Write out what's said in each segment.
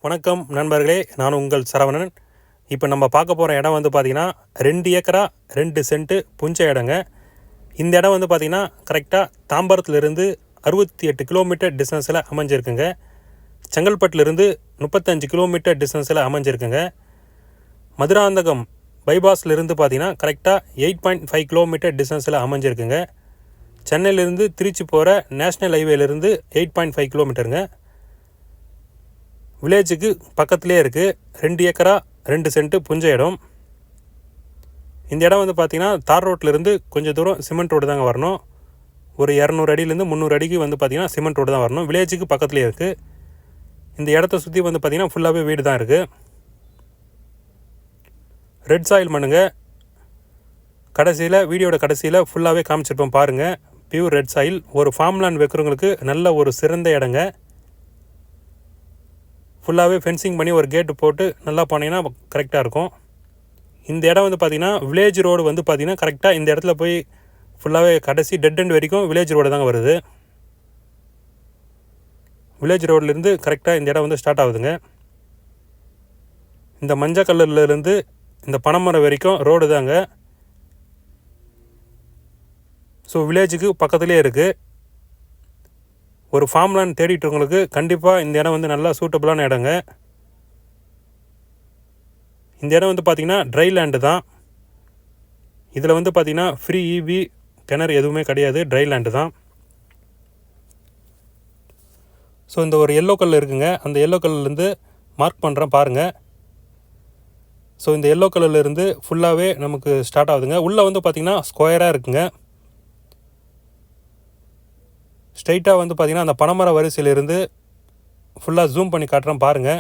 வணக்கம் நண்பர்களே, நான் உங்கள் சரவணன். இப்போ நம்ம பார்க்க போகிற இடம் வந்து பார்த்திங்கன்னா 2 ஏக்கரா 2 சென்ட்டு புஞ்ச இடங்க. இந்த இடம் வந்து பார்த்திங்கன்னா கரெக்டாக தாம்பரத்துலேருந்து 68 கிலோமீட்டர் டிஸ்டன்ஸில் அமைஞ்சிருக்குங்க. செங்கல்பட்டுலேருந்து 35 கிலோமீட்டர் டிஸ்டன்ஸில் அமைஞ்சிருக்குங்க. மதுராந்தகம் பைபாஸ்லேருந்து பார்த்திங்கன்னா கரெக்டாக 8.5 கிலோமீட்டர் டிஸ்டன்ஸில் அமைஞ்சிருக்குங்க. சென்னையிலேருந்து திருச்சி போகிற நேஷ்னல் ஹைவேலேருந்து 8.5 கிலோமீட்டருங்க. வில்லேஜுக்கு பக்கத்துலேயே இருக்குது. 2 ஏக்கரா 2 சென்ட்டு புஞ்ச இடம். இந்த இடம் வந்து பார்த்திங்கன்னா தார் ரோட்லேருந்து கொஞ்சம் தூரம் சிமெண்ட் ரோடு தாங்க வரணும். ஒரு 200 அடியிலேருந்து 300 அடிக்கு வந்து பார்த்திங்கன்னா சிமெண்ட் ரோடு தான் வரணும். வில்லேஜுக்கு பக்கத்துலேயே இருக்குது. இந்த இடத்த சுற்றி வந்து பார்த்திங்கன்னா ஃபுல்லாகவே வீடு தான் இருக்குது. ரெட் சாயில் மண்ணுங்க. வீடியோட கடைசியில் ஃபுல்லாகவே காமிச்சிருப்போம் பாருங்கள். Pure red soil. ஒரு ஃபார்ம்லேண்ட் வைக்கிறவங்களுக்கு நல்ல ஒரு சிறந்த இடங்க. ஃபுல்லாகவே ஃபென்சிங் பண்ணி ஒரு கேட்டு போட்டு நல்லா போனீங்கன்னா கரெக்டாக இருக்கும். இந்த இடம் வந்து பார்த்திங்கன்னா வில்லேஜ் ரோடு வந்து பார்த்திங்கன்னா கரெக்டாக இந்த இடத்துல போய் ஃபுல்லாகவே கடைசி டெட் எண்ட் வரைக்கும் வில்லேஜ் ரோடு தாங்க வருது. வில்லேஜ் ரோட்லேருந்து கரெக்டாக இந்த இடம் வந்து ஸ்டார்ட் ஆகுதுங்க. இந்த மஞ்சள் கல்லூரிலேருந்து இந்த பனைமரம் வரைக்கும் ரோடு தாங்க. ஸோ வில்லேஜுக்கு பக்கத்துலேயே இருக்குது. ஒரு ஃபார்ம்லேண்ட் தேடிட்டுங்களுக்கு கண்டிப்பாக இந்த இடம் வந்து நல்லா சூட்டபுளான இடங்க. இந்த இடம் வந்து பார்த்திங்கன்னா ட்ரை லேண்டு தான். இதில் வந்து பார்த்திங்கன்னா ஃப்ரீ இபி கிணறு எதுவுமே கிடையாது. ட்ரை லேண்டு தான். ஸோ இந்த ஒரு எல்லோ கல் இருக்குங்க. அந்த எல்லோ கல்லேருந்து மார்க் பண்ணுறேன் பாருங்கள். ஸோ இந்த எல்லோ கல்லிருந்து ஃபுல்லாகவே நமக்கு ஸ்டார்ட் ஆகுதுங்க. உள்ளே வந்து பார்த்திங்கன்னா ஸ்கொயராக இருக்குங்க. ஸ்ட்ரைட்டாக வந்து பார்த்திங்கன்னா அந்த பனைமர வரிசையிலிருந்து ஃபுல்லாக ஜூம் பண்ணி காட்டுறேன் பாருங்கள்.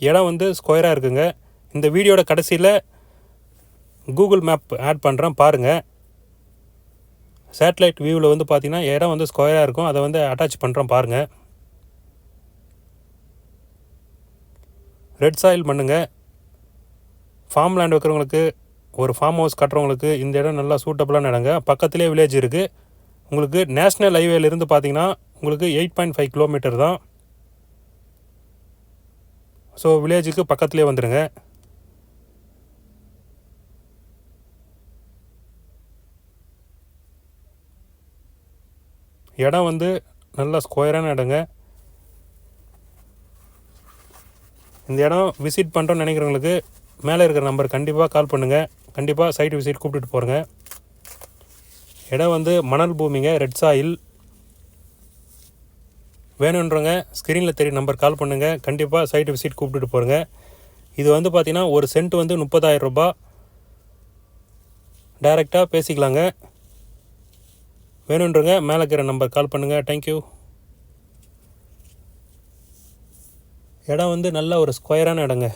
இடம் வந்து ஸ்கொயராக இருக்குங்க. இந்த வீடியோட கடைசியில் கூகுள் மேப் ஆட் பண்ணுறேன் பாருங்கள். சேட்டலைட் வியூவில் வந்து பார்த்திங்கன்னா இடம் வந்து ஸ்கொயராக இருக்கும். அதை வந்து அட்டாச் பண்ணுறேன் பாருங்கள். ரெட் சாயில் மண்ணுங்க. ஃபார்ம் லேண்ட் வைக்கிறவங்களுக்கு, ஒரு ஃபார்ம் ஹவுஸ் கட்டுறவங்களுக்கு இந்த இடம் நல்லா சூட்டபுளான இடங்க. பக்கத்துலேயே வில்லேஜ் இருக்குது. உங்களுக்கு நேஷ்னல் ஹைவேலேருந்து பார்த்திங்கன்னா உங்களுக்கு 8.5 கிலோமீட்டர் தான். ஸோ வில்லேஜுக்கு பக்கத்துலேயே வந்துடுங்க. இடம் வந்து நல்லா ஸ்கொயரான இடங்க. இந்த இடம் விசிட் பண்ணுறோன்னு நினைக்கிறவங்களுக்கு மேலே இருக்கிற நம்பர் கண்டிப்பாக கால் பண்ணுங்கள். கண்டிப்பாக சைட் விசிட் கூப்பிட்டுட்டு போகிறேங்க. இடம் வந்து மணல் பூமிங்க. ரெட் சாயில் வேணுன்றவங்க ஸ்க்ரீனில் தெரிய நம்பர் கால் பண்ணுங்கள். கண்டிப்பாக சைட் விசிட் கூப்பிட்டுட்டு போகிறேங்க. இது வந்து பார்த்திங்கன்னா ஒரு சென்ட் வந்து 30,000 ரூபா. டைரெக்டாக பேசிக்கலாங்க. வேணுன்றவங்க மேலே இருக்கிற நம்பர் கால் பண்ணுங்கள். தேங்க்யூ. இடம் வந்து நல்ல ஒரு ஸ்கொயரான இடங்க.